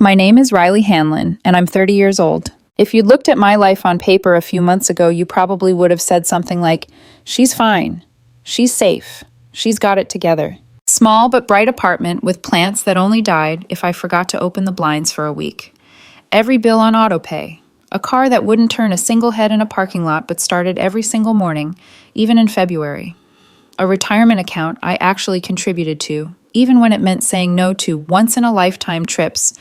My name is Riley Hanlon, and I'm 30 years old. If you'd looked at my life on paper a few months ago, you probably would have said something like, "She's fine. She's safe. She's got it together." Small but bright apartment with plants that only died if I forgot to open the blinds for a week. Every bill on autopay. A car that wouldn't turn a single head in a parking lot but started every single morning, even in February. A retirement account I actually contributed to, even when it meant saying no to once-in-a-lifetime trips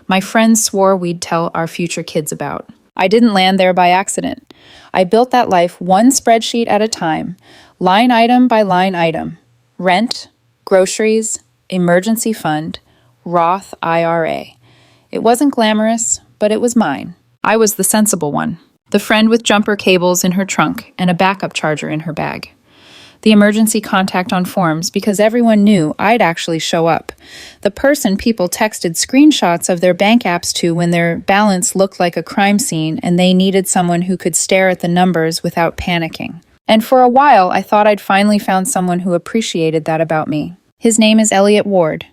my friends swore we'd tell our future kids about. I didn't land there by accident. I built that life one spreadsheet at a time, line item by line item. Rent, groceries, emergency fund, Roth IRA. It wasn't glamorous, but it was mine. I was the sensible one. The friend with jumper cables in her trunk and a backup charger in her bag. The emergency contact on forms because everyone knew I'd actually show up. The person people texted screenshots of their bank apps to when their balance looked like a crime scene and they needed someone who could stare at the numbers without panicking. And for a while, I thought I'd finally found someone who appreciated that about me. His name is Elliot Ward.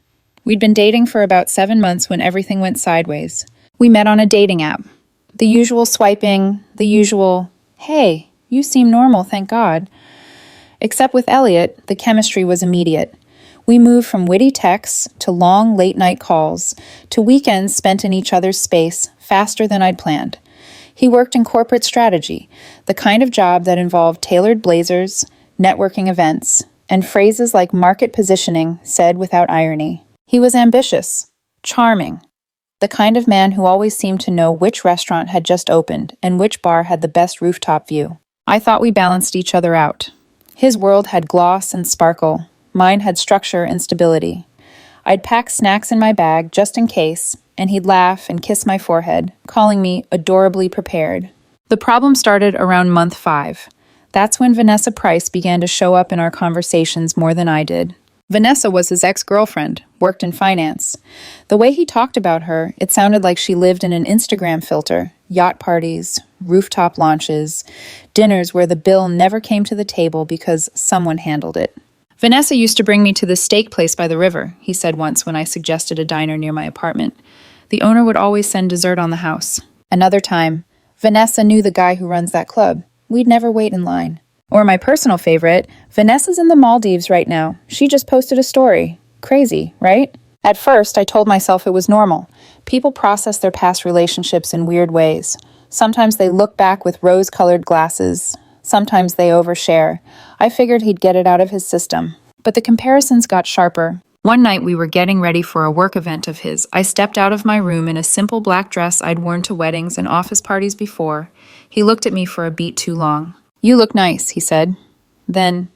We'd been dating for about 7 months when everything went sideways. We met on a dating app. The usual swiping, the usual, "Hey, you seem normal, thank God." Except with Elliot, the chemistry was immediate. We moved from witty texts to long late-night calls to weekends spent in each other's space faster than I'd planned. He worked in corporate strategy, the kind of job that involved tailored blazers, networking events, and phrases like market positioning said without irony. He was ambitious, charming, the kind of man who always seemed to know which restaurant had just opened and which bar had the best rooftop view. I thought we balanced each other out. His world had gloss and sparkle. Mine had structure and stability. I'd pack snacks in my bag just in case, and he'd laugh and kiss my forehead, calling me adorably prepared. The problem started around month 5. That's when Vanessa Price began to show up in our conversations more than I did. Vanessa was his ex-girlfriend, worked in finance. The way he talked about her, it sounded like she lived in an Instagram filter, yacht parties, rooftop launches, dinners where the bill never came to the table because someone handled it. "Vanessa used to bring me to the steak place by the river," he said once when I suggested a diner near my apartment. "The owner would always send dessert on the house." Another time, "Vanessa knew the guy who runs that club. We'd never wait in line." Or my personal favorite, "Vanessa's in the Maldives right now. She just posted a story. Crazy, right?" At first, I told myself it was normal. People process their past relationships in weird ways. Sometimes they look back with rose-colored glasses. Sometimes they overshare. I figured he'd get it out of his system. But the comparisons got sharper. One night we were getting ready for a work event of his. I stepped out of my room in a simple black dress I'd worn to weddings and office parties before. He looked at me for a beat too long. "You look nice," he said. Then,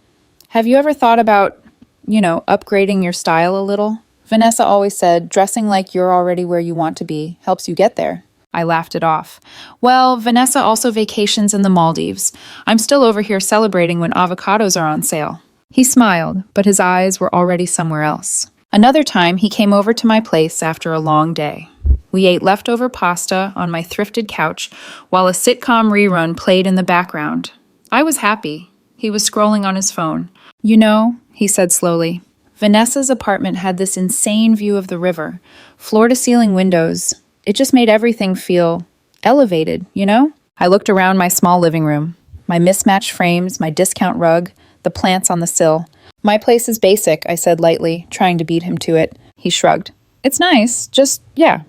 "Have you ever thought about, upgrading your style a little? Vanessa always said, dressing like you're already where you want to be helps you get there." I laughed it off. "Well, Vanessa also vacations in the Maldives. I'm still over here celebrating when avocados are on sale." He smiled, but his eyes were already somewhere else. Another time, he came over to my place after a long day. We ate leftover pasta on my thrifted couch while a sitcom rerun played in the background. I was happy. He was scrolling on his phone. "You know," he said slowly, "Vanessa's apartment had this insane view of the river, floor-to-ceiling windows. It just made everything feel elevated, you know?" I looked around my small living room. My mismatched frames, my discount rug, the plants on the sill. "My place is basic," I said lightly, trying to beat him to it. He shrugged. "It's nice, just,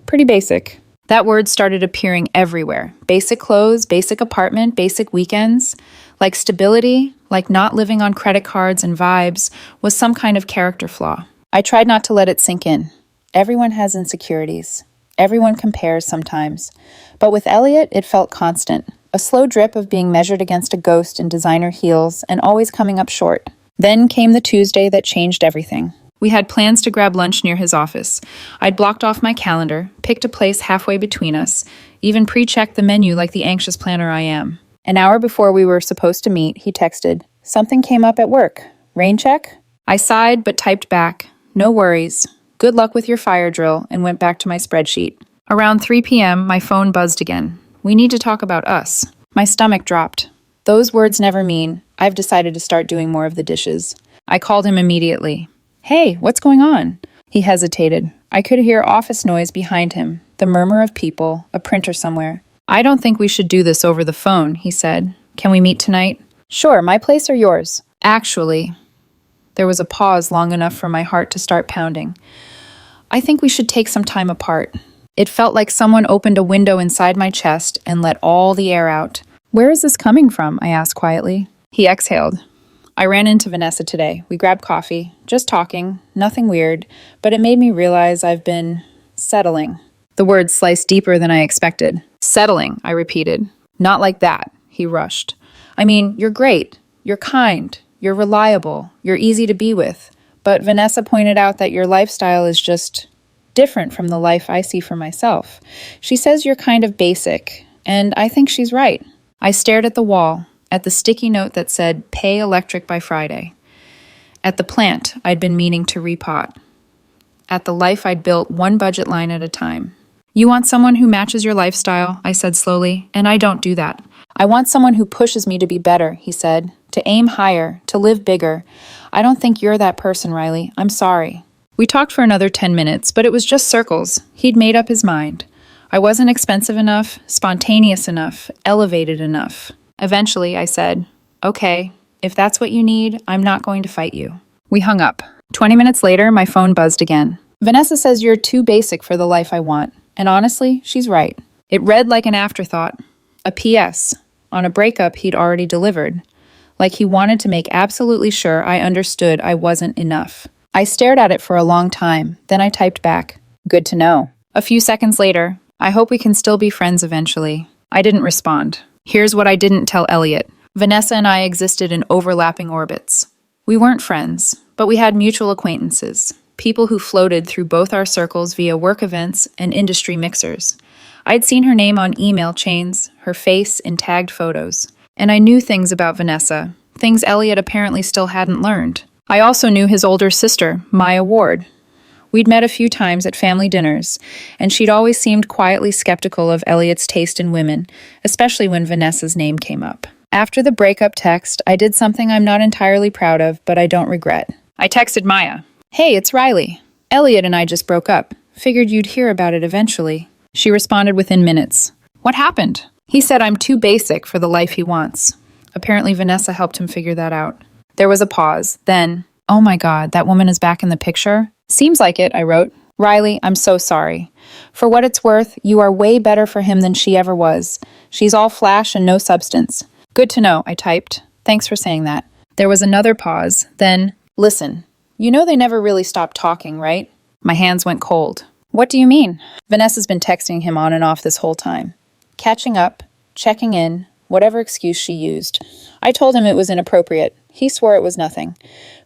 pretty basic." That word started appearing everywhere. Basic clothes, basic apartment, basic weekends. Like stability, like not living on credit cards and vibes, was some kind of character flaw. I tried not to let it sink in. Everyone has insecurities. Everyone compares sometimes. But with Elliot, it felt constant. A slow drip of being measured against a ghost in designer heels and always coming up short. Then came the Tuesday that changed everything. We had plans to grab lunch near his office. I'd blocked off my calendar, picked a place halfway between us, even pre-checked the menu like the anxious planner I am. An hour before we were supposed to meet, he texted, "Something came up at work. Rain check?" I sighed but typed back, "No worries. Good luck with your fire drill," and went back to my spreadsheet. Around 3 p.m., my phone buzzed again. "We need to talk about us." My stomach dropped. Those words never mean, I've decided to start doing more of the dishes. I called him immediately. "Hey, what's going on?" He hesitated. I could hear office noise behind him, the murmur of people, a printer somewhere. "I don't think we should do this over the phone," he said. "Can we meet tonight?" "Sure, my place or yours?" "Actually," there was a pause long enough for my heart to start pounding. "I think we should take some time apart." It felt like someone opened a window inside my chest and let all the air out. "Where is this coming from?" I asked quietly. He exhaled. "I ran into Vanessa today. We grabbed coffee, just talking, nothing weird, but it made me realize I've been settling." The words sliced deeper than I expected. "Settling," I repeated. "Not like that," he rushed. "I mean, you're great. You're kind. You're reliable. You're easy to be with. But Vanessa pointed out that your lifestyle is just different from the life I see for myself. She says you're kind of basic, and I think she's right." I stared at the wall, at the sticky note that said, "Pay electric by Friday," at the plant I'd been meaning to repot, at the life I'd built one budget line at a time. "You want someone who matches your lifestyle," I said slowly, "and I don't do that. I want someone who pushes me to be better," he said, "to aim higher, to live bigger. I don't think you're that person, Riley. I'm sorry." We talked for another 10 minutes, but it was just circles. He'd made up his mind. I wasn't expensive enough, spontaneous enough, elevated enough. Eventually, I said, "Okay, if that's what you need, I'm not going to fight you." We hung up. 20 minutes later, my phone buzzed again. "Vanessa says you're too basic for the life I want." And honestly, she's right. It read like an afterthought. A PS on a breakup he'd already delivered. Like he wanted to make absolutely sure I understood I wasn't enough. I stared at it for a long time, then I typed back, "Good to know." A few seconds later, "I hope we can still be friends eventually." I didn't respond. Here's what I didn't tell Elliot. Vanessa and I existed in overlapping orbits. We weren't friends, but we had mutual acquaintances, people who floated through both our circles via work events and industry mixers. I'd seen her name on email chains, her face in tagged photos, and I knew things about Vanessa, things Elliot apparently still hadn't learned. I also knew his older sister, Maya Ward. We'd met a few times at family dinners, and she'd always seemed quietly skeptical of Elliot's taste in women, especially when Vanessa's name came up. After the breakup text, I did something I'm not entirely proud of, but I don't regret. I texted Maya, "Hey, it's Riley. Elliot and I just broke up. Figured you'd hear about it eventually." She responded within minutes. "What happened?" "He said I'm too basic for the life he wants." Apparently Vanessa helped him figure that out. There was a pause. Then, "Oh my God, that woman is back in the picture?" "Seems like it," I wrote. "Riley, I'm so sorry. For what it's worth, you are way better for him than she ever was. She's all flash and no substance." "Good to know," I typed. "Thanks for saying that." There was another pause. Then, "Listen, you know they never really stopped talking, right?" My hands went cold. "What do you mean?" Vanessa's been texting him on and off this whole time. Catching up, checking in, whatever excuse she used. I told him it was inappropriate. He swore it was nothing.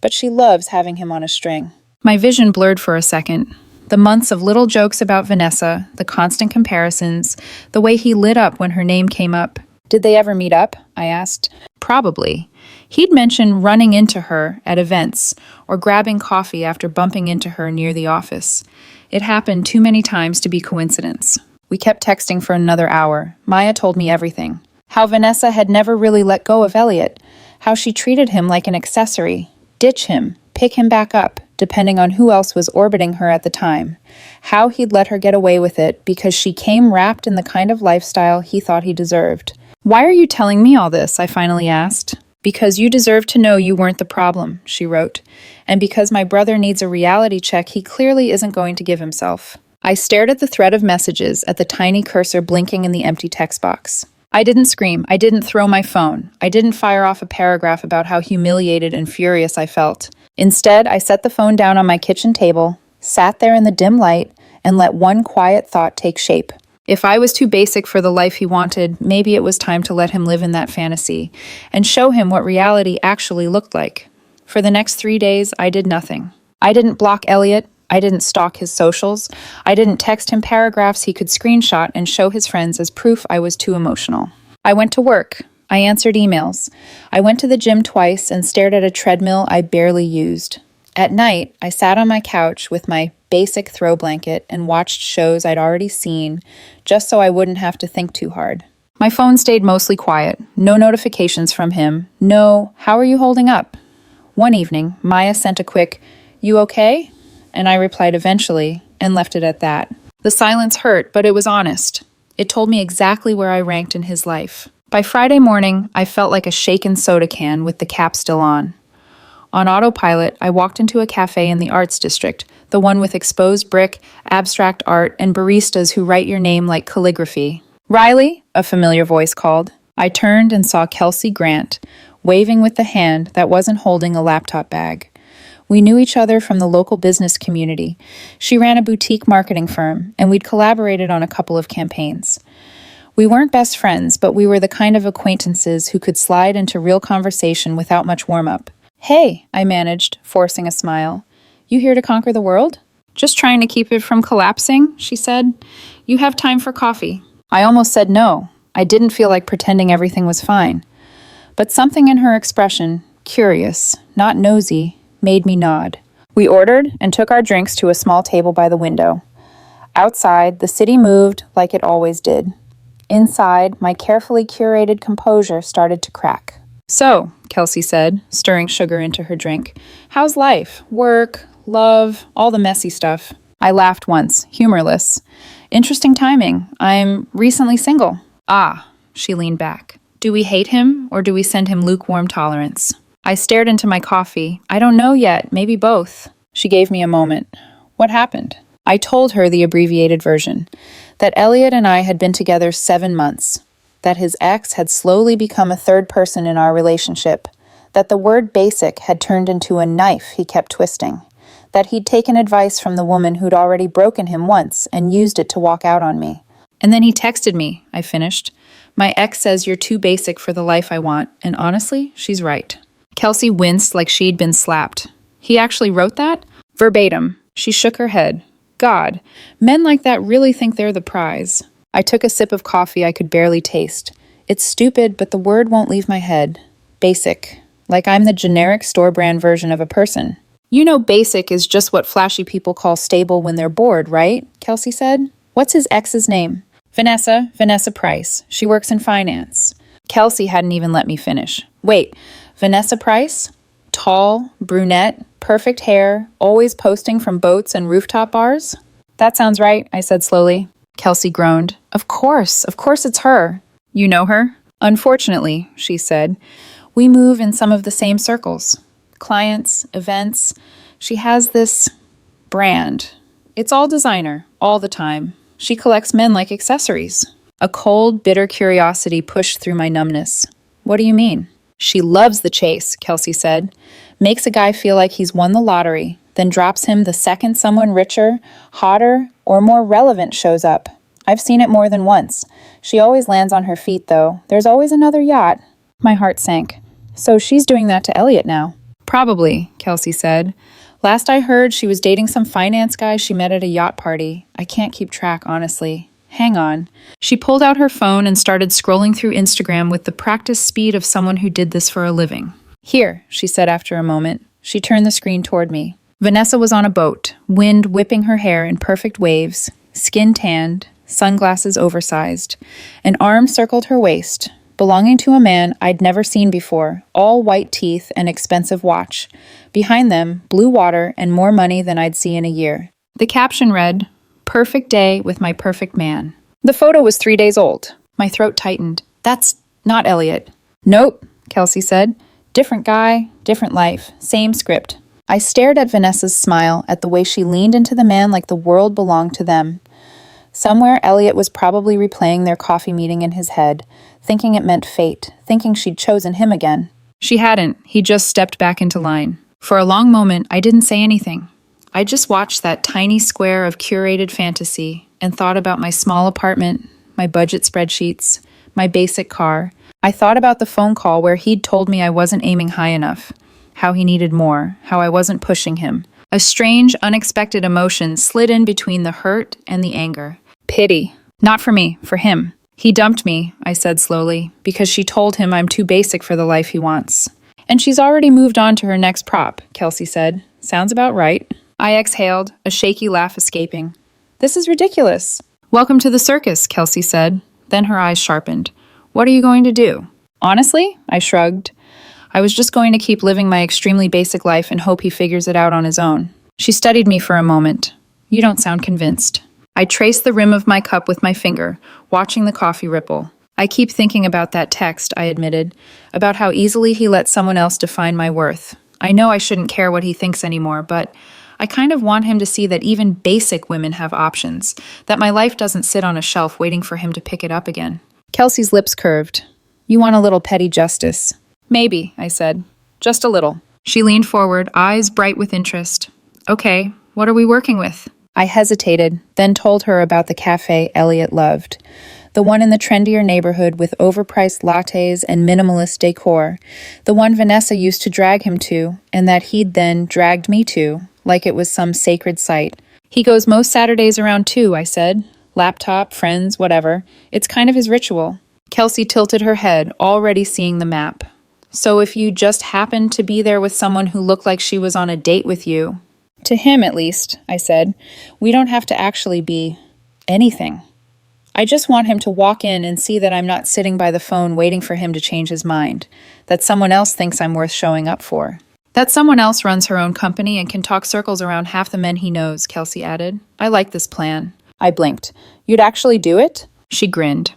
But she loves having him on a string. My vision blurred for a second. The months of little jokes about Vanessa, the constant comparisons, the way he lit up when her name came up. "Did they ever meet up?" I asked. "Probably." He'd mention running into her at events or grabbing coffee after bumping into her near the office. It happened too many times to be coincidence. We kept texting for another hour. Maya told me everything. How Vanessa had never really let go of Elliot. How she treated him like an accessory. Ditch him, pick him back up, depending on who else was orbiting her at the time. How he'd let her get away with it because she came wrapped in the kind of lifestyle he thought he deserved. "Why are you telling me all this?" I finally asked. "Because you deserve to know you weren't the problem," she wrote. "And because my brother needs a reality check he clearly isn't going to give himself." I stared at the thread of messages, at the tiny cursor blinking in the empty text box. I didn't scream. I didn't throw my phone. I didn't fire off a paragraph about how humiliated and furious I felt. Instead, I set the phone down on my kitchen table, sat there in the dim light, and let one quiet thought take shape. If I was too basic for the life he wanted, maybe it was time to let him live in that fantasy and show him what reality actually looked like. For the next 3 days, I did nothing. I didn't block Elliot. I didn't stalk his socials. I didn't text him paragraphs he could screenshot and show his friends as proof I was too emotional. I went to work. I answered emails. I went to the gym twice and stared at a treadmill I barely used. At night, I sat on my couch with my basic throw blanket and watched shows I'd already seen, just so I wouldn't have to think too hard. My phone stayed mostly quiet. No notifications from him. No, "How are you holding up?" One evening, Maya sent a quick, "You okay?" And I replied eventually, and left it at that. The silence hurt, but it was honest. It told me exactly where I ranked in his life. By Friday morning, I felt like a shaken soda can with the cap still on. On autopilot, I walked into a cafe in the Arts District, the one with exposed brick, abstract art, and baristas who write your name like calligraphy. "Riley," a familiar voice called. I turned and saw Kelsey Grant, waving with the hand that wasn't holding a laptop bag. We knew each other from the local business community. She ran a boutique marketing firm, and we'd collaborated on a couple of campaigns. We weren't best friends, but we were the kind of acquaintances who could slide into real conversation without much warm-up. "Hey," I managed, forcing a smile. "You here to conquer the world?" "Just trying to keep it from collapsing," she said. "You have time for coffee?" I almost said no. I didn't feel like pretending everything was fine. But something in her expression, curious, not nosy, made me nod. We ordered and took our drinks to a small table by the window. Outside, the city moved like it always did. Inside, my carefully curated composure started to crack. "So," Kelsey said, stirring sugar into her drink, "how's life? Work, love, all the messy stuff?" I laughed once, humorless. "Interesting timing. I'm recently single." "Ah," she leaned back. "Do we hate him, or do we send him lukewarm tolerance?" I stared into my coffee. "I don't know yet, maybe both." She gave me a moment. "What happened?" I told her the abbreviated version, that Elliot and I had been together 7 months, that his ex had slowly become a third person in our relationship, that the word basic had turned into a knife he kept twisting, that he'd taken advice from the woman who'd already broken him once and used it to walk out on me. "And then he texted me," I finished. "My ex says you're too basic for the life I want, and honestly, she's right." Kelsey winced like she'd been slapped. "He actually wrote that?" "Verbatim." She shook her head. "God, men like that really think they're the prize." I took a sip of coffee I could barely taste. It's stupid, but the word won't leave my head. Basic. Like I'm the generic store brand version of a person. "You know basic is just what flashy people call stable when they're bored, right?" Kelsey said. "What's his ex's name?" Vanessa Price. She works in finance." Kelsey hadn't even let me finish. "Wait, Vanessa Price? Tall, brunette, perfect hair, always posting from boats and rooftop bars?" "That sounds right," I said slowly. Kelsey groaned. Of course it's her." "You know her?" "Unfortunately," she said. "We move in some of the same circles. Clients, events. She has this brand. It's all designer, all the time. She collects men like accessories." A cold, bitter curiosity pushed through my numbness. "What do you mean?" "She loves the chase," Kelsey said. "Makes a guy feel like he's won the lottery, then drops him the second someone richer, hotter, or more relevant shows up. I've seen it more than once. She always lands on her feet, though. There's always another yacht." My heart sank. "So she's doing that to Elliot now?" "Probably," Kelsey said. "Last I heard, she was dating some finance guy she met at a yacht party. I can't keep track, honestly. Hang on." She pulled out her phone and started scrolling through Instagram with the practiced speed of someone who did this for a living. "Here," she said after a moment. She turned the screen toward me. Vanessa was on a boat, wind whipping her hair in perfect waves, skin tanned, sunglasses oversized. An arm circled her waist, belonging to a man I'd never seen before, all white teeth and expensive watch. Behind them, blue water and more money than I'd see in a year. The caption read, "Perfect day with my perfect man." The photo was 3 days old. My throat tightened. "That's not Elliot." "Nope," Kelsey said. "Different guy, different life, same script." I stared at Vanessa's smile, at the way she leaned into the man like the world belonged to them. Somewhere, Elliot was probably replaying their coffee meeting in his head, thinking it meant fate, thinking she'd chosen him again. She hadn't. He just stepped back into line. For a long moment, I didn't say anything. I just watched that tiny square of curated fantasy and thought about my small apartment, my budget spreadsheets, my basic car. I thought about the phone call where he'd told me I wasn't aiming high enough, how he needed more, how I wasn't pushing him. A strange, unexpected emotion slid in between the hurt and the anger. Pity. Not for me, for him. "He dumped me," I said slowly, "because she told him I'm too basic for the life he wants." "And she's already moved on to her next prop," Kelsey said. "Sounds about right." I exhaled, a shaky laugh escaping. "This is ridiculous." "Welcome to the circus," Kelsey said. Then her eyes sharpened. "What are you going to do?" "Honestly?" I shrugged. "I was just going to keep living my extremely basic life and hope he figures it out on his own." She studied me for a moment. You don't sound convinced. I trace the rim of my cup with my finger, watching the coffee ripple. I keep thinking about that text, I admitted, about how easily he let someone else define my worth. I know I shouldn't care what he thinks anymore, but I kind of want him to see that even basic women have options, that my life doesn't sit on a shelf waiting for him to pick it up again. Kelsey's lips curved. You want a little petty justice? Maybe, I said. Just a little. She leaned forward, eyes bright with interest. Okay, what are we working with? I hesitated, then told her about the cafe Elliot loved. The one in the trendier neighborhood with overpriced lattes and minimalist decor. The one Vanessa used to drag him to, and that he'd then dragged me to, like it was some sacred site. He goes most Saturdays around 2, I said. Laptop, friends, whatever. It's kind of his ritual. Kelsey tilted her head, already seeing the map. So if you just happened to be there with someone who looked like she was on a date with you. To him, at least, I said. We don't have to actually be anything. I just want him to walk in and see that I'm not sitting by the phone waiting for him to change his mind, that someone else thinks I'm worth showing up for. That someone else runs her own company and can talk circles around half the men he knows, Kelsey added. I like this plan. I blinked. You'd actually do it? She grinned.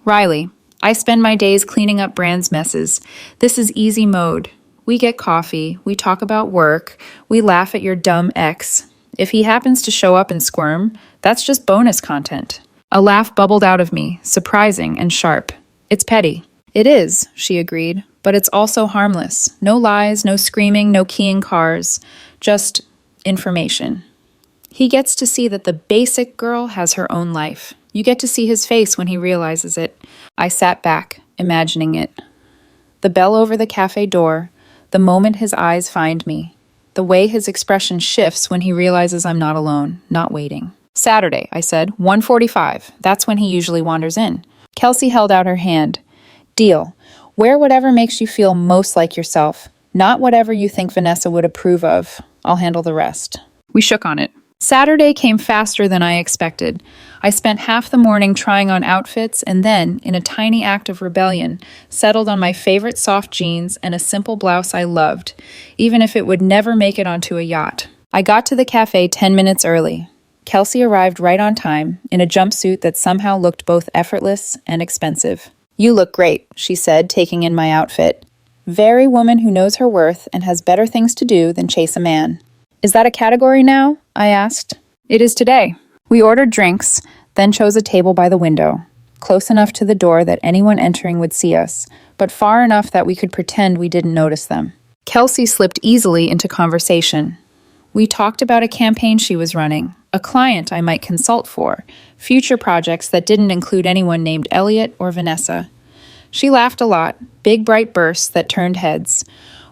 Riley, I spend my days cleaning up Brand's messes. This is easy mode. We get coffee, we talk about work, we laugh at your dumb ex. If he happens to show up and squirm, that's just bonus content. A laugh bubbled out of me, surprising and sharp. It's petty. It is, she agreed, but it's also harmless. No lies, no screaming, no keying cars. Just information. He gets to see that the basic girl has her own life. You get to see his face when he realizes it. I sat back, imagining it. The bell over the cafe door, the moment his eyes find me, the way his expression shifts when he realizes I'm not alone, not waiting. Saturday, I said, 1:45. That's when he usually wanders in. Kelsey held out her hand. Deal. Wear whatever makes you feel most like yourself, not whatever you think Vanessa would approve of. I'll handle the rest. We shook on it. Saturday came faster than I expected. I spent half the morning trying on outfits and then, in a tiny act of rebellion, settled on my favorite soft jeans and a simple blouse I loved, even if it would never make it onto a yacht. I got to the cafe 10 minutes early. Kelsey arrived right on time, in a jumpsuit that somehow looked both effortless and expensive. You look great, she said, taking in my outfit. Very woman who knows her worth and has better things to do than chase a man. Is that a category now? I asked. It is today. We ordered drinks, then chose a table by the window, close enough to the door that anyone entering would see us, but far enough that we could pretend we didn't notice them. Kelsey slipped easily into conversation. We talked about a campaign she was running, a client I might consult for, future projects that didn't include anyone named Elliot or Vanessa. She laughed a lot, big bright bursts that turned heads.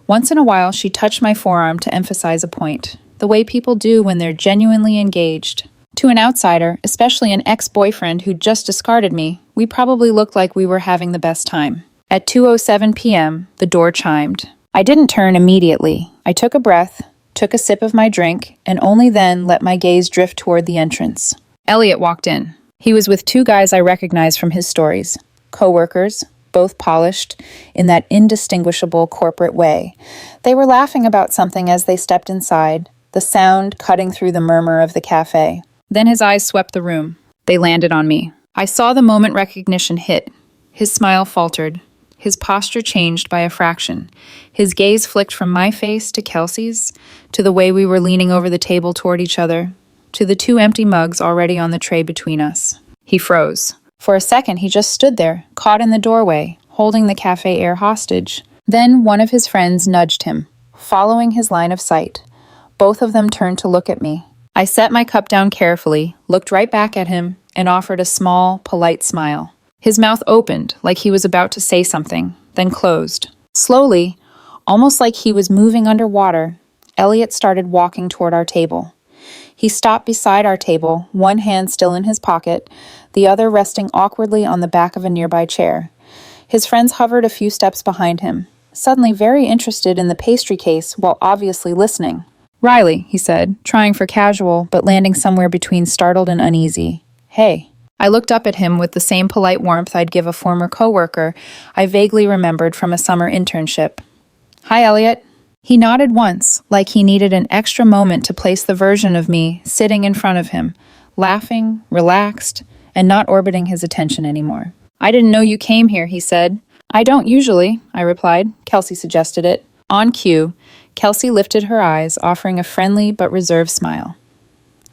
Once in a while, she touched my forearm to emphasize a point, the way people do when they're genuinely engaged. To an outsider, especially an ex-boyfriend who just discarded me, we probably looked like we were having the best time. At 2:07 p.m., the door chimed. I didn't turn immediately. I took a breath, took a sip of my drink, and only then let my gaze drift toward the entrance. Elliot walked in. He was with 2 guys I recognized from his stories. Co-workers, both polished, in that indistinguishable corporate way. They were laughing about something as they stepped inside, the sound cutting through the murmur of the cafe. Then his eyes swept the room. They landed on me. I saw the moment recognition hit. His smile faltered. His posture changed by a fraction. His gaze flicked from my face to Kelsey's, to the way we were leaning over the table toward each other, to the 2 empty mugs already on the tray between us. He froze. For a second, he just stood there, caught in the doorway, holding the cafe air hostage. Then one of his friends nudged him, following his line of sight. Both of them turned to look at me. I set my cup down carefully, looked right back at him, and offered a small, polite smile. His mouth opened, like he was about to say something, then closed. Slowly, almost like he was moving underwater, Elliot started walking toward our table. He stopped beside our table, one hand still in his pocket, the other resting awkwardly on the back of a nearby chair. His friends hovered a few steps behind him, suddenly very interested in the pastry case while obviously listening. Riley, he said, trying for casual, but landing somewhere between startled and uneasy. Hey. I looked up at him with the same polite warmth I'd give a former coworker I vaguely remembered from a summer internship. Hi, Elliot. He nodded once, like he needed an extra moment to place the version of me sitting in front of him, laughing, relaxed, and not orbiting his attention anymore. I didn't know you came here, he said. I don't usually, I replied. Kelsey suggested it. On cue, Kelsey lifted her eyes, offering a friendly but reserved smile.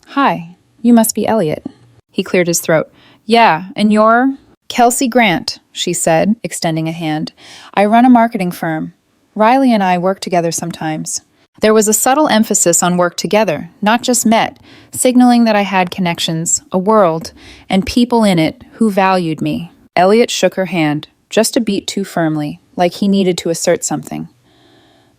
Hi, you must be Elliot. He cleared his throat. Yeah, and you're? Kelsey Grant, she said, extending a hand. I run a marketing firm. Riley and I work together sometimes. There was a subtle emphasis on work together, not just met, signaling that I had connections, a world, and people in it who valued me. Elliot shook her hand, just a beat too firmly, like he needed to assert something.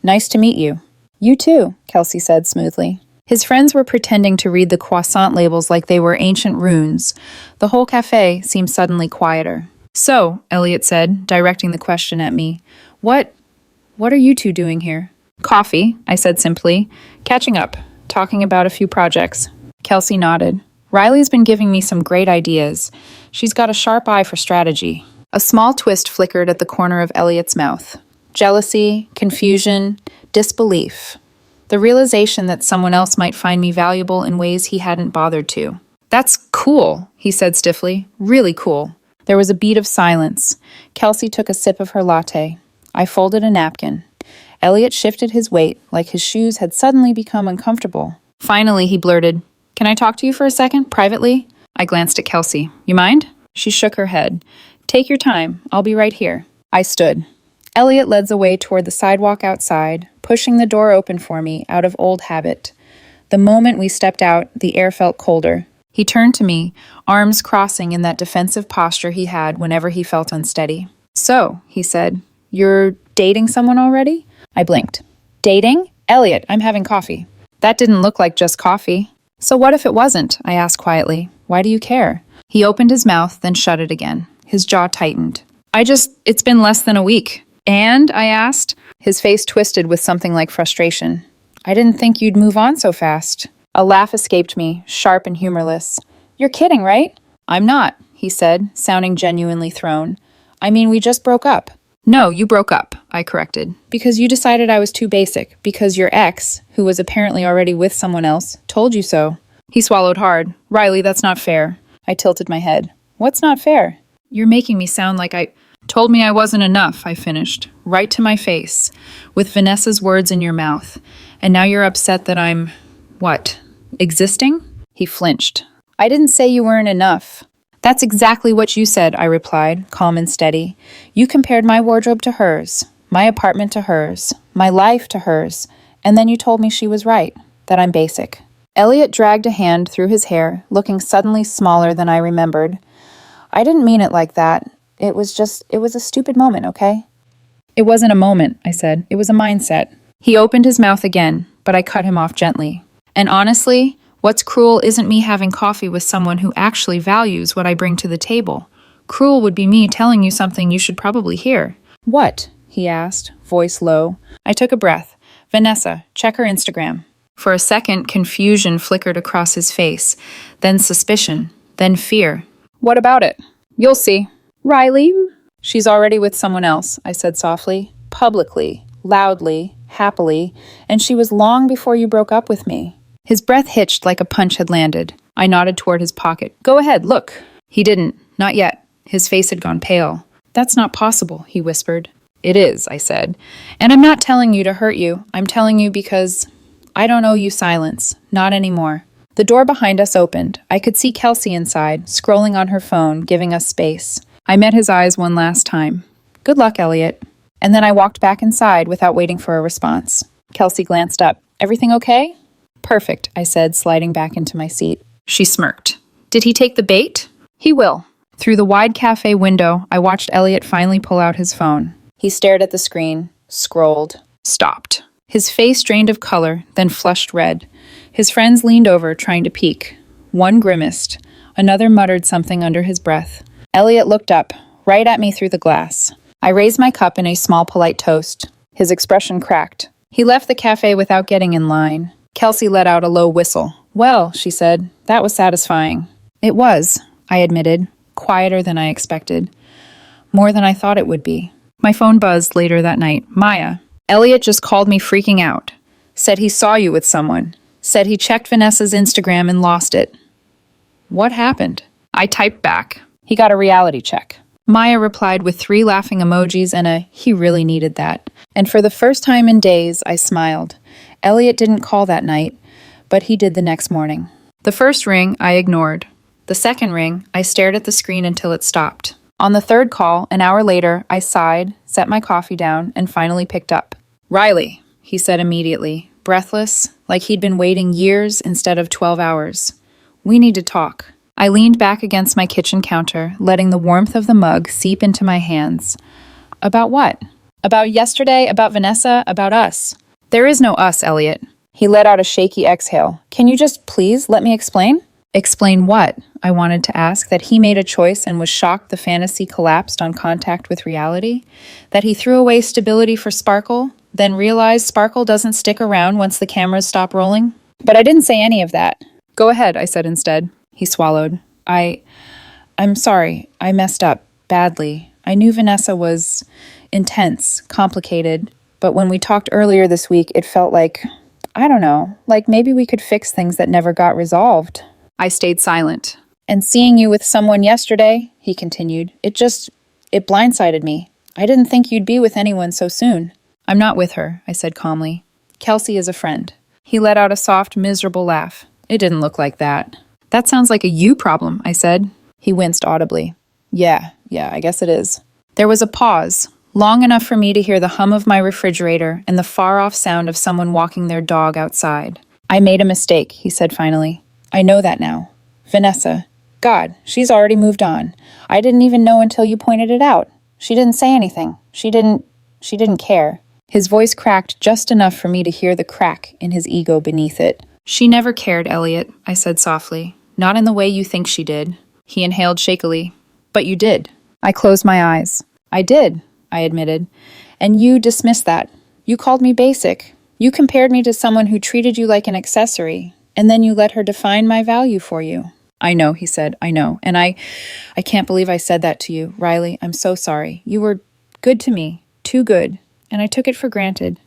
Nice to meet you. You too, Kelsey said smoothly. His friends were pretending to read the croissant labels like they were ancient runes. The whole café seemed suddenly quieter. So, Elliot said, directing the question at me, What are you two doing here? Coffee, I said simply. Catching up, talking about a few projects. Kelsey nodded. Riley's been giving me some great ideas. She's got a sharp eye for strategy. A small twist flickered at the corner of Elliot's mouth. Jealousy, confusion, disbelief. The realization that someone else might find me valuable in ways he hadn't bothered to. That's cool, he said stiffly. Really cool. There was a beat of silence. Kelsey took a sip of her latte. I folded a napkin. Elliot shifted his weight, like his shoes had suddenly become uncomfortable. Finally, he blurted, Can I talk to you for a second, privately? I glanced at Kelsey. You mind? She shook her head. Take your time. I'll be right here. I stood. Elliot led the way toward the sidewalk outside, pushing the door open for me out of old habit. The moment we stepped out, the air felt colder. He turned to me, arms crossing in that defensive posture he had whenever he felt unsteady. So, he said, You're dating someone already? I blinked. Dating? Elliot, I'm having coffee. That didn't look like just coffee. So what if it wasn't? I asked quietly. Why do you care? He opened his mouth, then shut it again. His jaw tightened. It's been less than a week. And? I asked. His face twisted with something like frustration. I didn't think you'd move on so fast. A laugh escaped me, sharp and humorless. You're kidding, right? I'm not, he said, sounding genuinely thrown. I mean, we just broke up. No, you broke up, I corrected. Because you decided I was too basic. Because your ex, who was apparently already with someone else, told you so. He swallowed hard. Riley, that's not fair. I tilted my head. What's not fair? You're making me sound like I... Told me I wasn't enough, I finished, right to my face, with Vanessa's words in your mouth. And now you're upset that I'm, what, existing? He flinched. I didn't say you weren't enough. That's exactly what you said, I replied, calm and steady. You compared my wardrobe to hers, my apartment to hers, my life to hers, and then you told me she was right, that I'm basic. Elliot dragged a hand through his hair, looking suddenly smaller than I remembered. I didn't mean it like that. It was a stupid moment, okay? It wasn't a moment, I said. It was a mindset. He opened his mouth again, but I cut him off gently. And honestly, what's cruel isn't me having coffee with someone who actually values what I bring to the table. Cruel would be me telling you something you should probably hear. What? He asked, voice low. I took a breath. Vanessa, check her Instagram. For a second, confusion flickered across his face, then suspicion, then fear. What about it? You'll see. Riley? She's already with someone else, I said softly, publicly, loudly, happily, and she was long before you broke up with me. His breath hitched like a punch had landed. I nodded toward his pocket. Go ahead, look. He didn't. Not yet. His face had gone pale. That's not possible, he whispered. It is, I said. And I'm not telling you to hurt you. I'm telling you because I don't owe you silence. Not anymore. The door behind us opened. I could see Kelsey inside, scrolling on her phone, giving us space. I met his eyes one last time. Good luck, Elliot. And then I walked back inside without waiting for a response. Kelsey glanced up. Everything okay? Perfect, I said, sliding back into my seat. She smirked. Did he take the bait? He will. Through the wide cafe window, I watched Elliot finally pull out his phone. He stared at the screen, scrolled, stopped. His face drained of color, then flushed red. His friends leaned over, trying to peek. One grimaced. Another muttered something under his breath. Elliot looked up, right at me through the glass. I raised my cup in a small, polite toast. His expression cracked. He left the cafe without getting in line. Kelsey let out a low whistle. Well, she said, that was satisfying. It was, I admitted, quieter than I expected. More than I thought it would be. My phone buzzed later that night. Maya. Elliot just called me freaking out. Said he saw you with someone. Said he checked Vanessa's Instagram and lost it. What happened? I typed back. He got a reality check. Maya replied with 3 laughing emojis and a "he really needed that." And for the first time in days, I smiled. Elliot didn't call that night, but he did the next morning. The first ring, I ignored. The second ring, I stared at the screen until it stopped. On the third call, an hour later, I sighed, set my coffee down, and finally picked up. "Riley," he said immediately, breathless, like he'd been waiting years instead of 12 hours. "We need to talk." I leaned back against my kitchen counter, letting the warmth of the mug seep into my hands. "About what?" "About yesterday, about Vanessa, about us." "There is no us, Elliot." He let out a shaky exhale. "Can you just please let me explain?" "Explain what?" I wanted to ask, that he made a choice and was shocked the fantasy collapsed on contact with reality? That he threw away stability for sparkle, then realized sparkle doesn't stick around once the cameras stop rolling? But I didn't say any of that. "Go ahead," I said instead. He swallowed. I'm sorry. I messed up. Badly. I knew Vanessa was intense, complicated, but when we talked earlier this week, it felt like, I don't know, like maybe we could fix things that never got resolved." I stayed silent. "And seeing you with someone yesterday," he continued, it blindsided me. I didn't think you'd be with anyone so soon." "I'm not with her," I said calmly. "Kelsey is a friend." He let out a soft, miserable laugh. "It didn't look like that." "That sounds like a you problem," I said. He winced audibly. Yeah, I guess it is." There was a pause, long enough for me to hear the hum of my refrigerator and the far-off sound of someone walking their dog outside. "I made a mistake," he said finally. "I know that now. Vanessa. God, she's already moved on. I didn't even know until you pointed it out. She didn't say anything. She didn't care." His voice cracked just enough for me to hear the crack in his ego beneath it. "She never cared, Elliot," I said softly. "Not in the way you think she did." He inhaled shakily. "But you did." I closed my eyes. "I did," I admitted. "And you dismissed that. You called me basic. You compared me to someone who treated you like an accessory, and then you let her define my value for you." "I know," he said, "I know. And I can't believe I said that to you. Riley, I'm so sorry. You were good to me. Too good. And I took it for granted."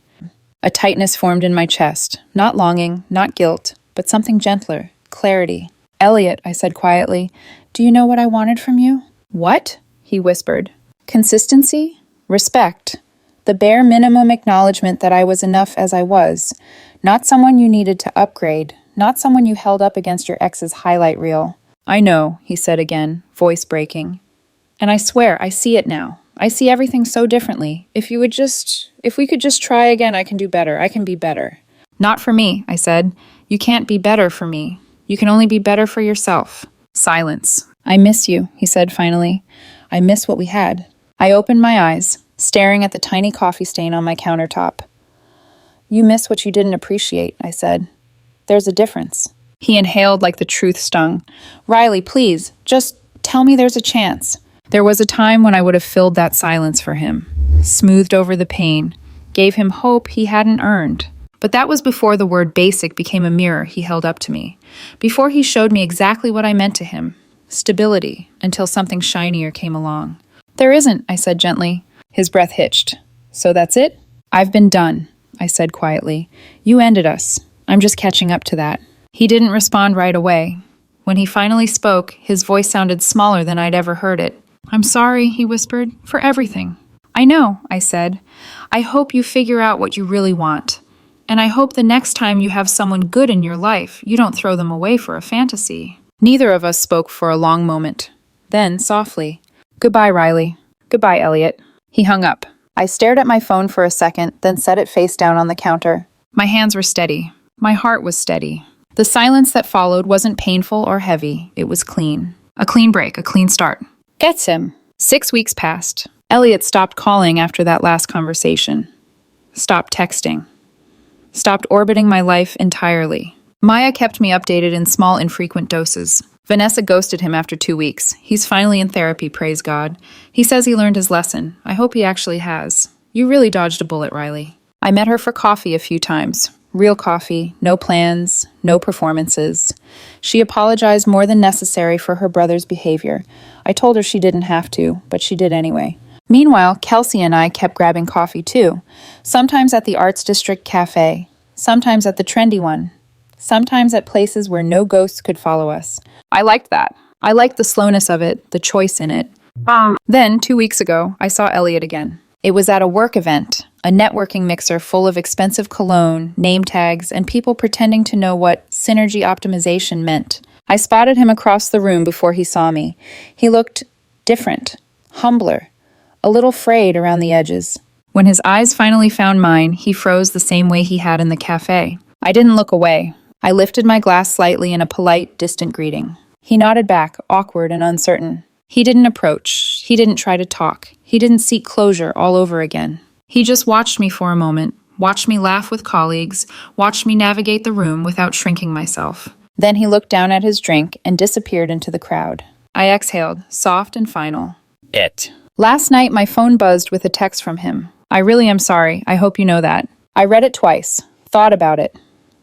A tightness formed in my chest. Not longing, not guilt, but something gentler. Clarity. "Elliot," I said quietly, "do you know what I wanted from you?" "What?" he whispered. "Consistency? Respect. The bare minimum acknowledgement that I was enough as I was. Not someone you needed to upgrade. Not someone you held up against your ex's highlight reel." "I know," he said again, voice breaking. "And I swear, I see it now. I see everything so differently. If we could just try again, I can do better. I can be better." "Not for me," I said. "You can't be better for me. You can only be better for yourself." Silence. "I miss you," he said finally. "I miss what we had." I opened my eyes, staring at the tiny coffee stain on my countertop. "You miss what you didn't appreciate," I said. "There's a difference." He inhaled like the truth stung. "Riley, please, just tell me there's a chance." There was a time when I would have filled that silence for him, smoothed over the pain, gave him hope he hadn't earned. But that was before the word basic became a mirror he held up to me, before he showed me exactly what I meant to him, stability, until something shinier came along. "There isn't," I said gently. His breath hitched. "So that's it?" "I've been done," I said quietly. "You ended us. I'm just catching up to that." He didn't respond right away. When he finally spoke, his voice sounded smaller than I'd ever heard it. "I'm sorry," he whispered, "for everything." "I know," I said. "I hope you figure out what you really want. And I hope the next time you have someone good in your life, you don't throw them away for a fantasy." Neither of us spoke for a long moment. Then, softly, "Goodbye, Riley. Goodbye, Elliot." He hung up. I stared at my phone for a second, then set it face down on the counter. My hands were steady. My heart was steady. The silence that followed wasn't painful or heavy. It was clean. A clean break, a clean start. Gets him. 6 weeks passed. Elliot stopped calling after that last conversation. Stopped texting. Stopped orbiting my life entirely. Maya kept me updated in small, infrequent doses. Vanessa ghosted him after 2 weeks. He's finally in therapy, praise God. He says he learned his lesson. I hope he actually has. You really dodged a bullet, Riley. I met her for coffee a few times. Real coffee, no plans, no performances. She apologized more than necessary for her brother's behavior. I told her she didn't have to, but she did anyway. Meanwhile, Kelsey and I kept grabbing coffee too, sometimes at the Arts District Cafe, sometimes at the trendy one, sometimes at places where no ghosts could follow us. I liked that. I liked the slowness of it, the choice in it. Then, 2 weeks ago, I saw Elliot again. It was at a work event, a networking mixer full of expensive cologne, name tags, and people pretending to know what synergy optimization meant. I spotted him across the room before he saw me. He looked different, humbler, a little frayed around the edges. When his eyes finally found mine, he froze the same way he had in the cafe. I didn't look away. I lifted my glass slightly in a polite, distant greeting. He nodded back, awkward and uncertain. He didn't approach. He didn't try to talk. He didn't seek closure all over again. He just watched me for a moment, watched me laugh with colleagues, watched me navigate the room without shrinking myself. Then he looked down at his drink and disappeared into the crowd. I exhaled, soft and final. Last night, my phone buzzed with a text from him. I really am sorry. I hope you know that. I read it twice, thought about it,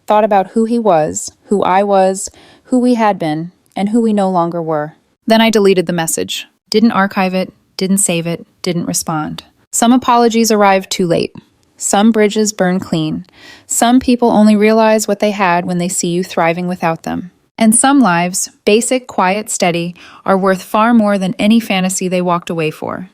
thought about who he was, who I was, who we had been, and who we no longer were. Then I deleted the message. Didn't archive it, didn't save it, didn't respond. Some apologies arrived too late. Some bridges burn clean. Some people only realize what they had when they see you thriving without them. And some lives, basic, quiet, steady, are worth far more than any fantasy they walked away for.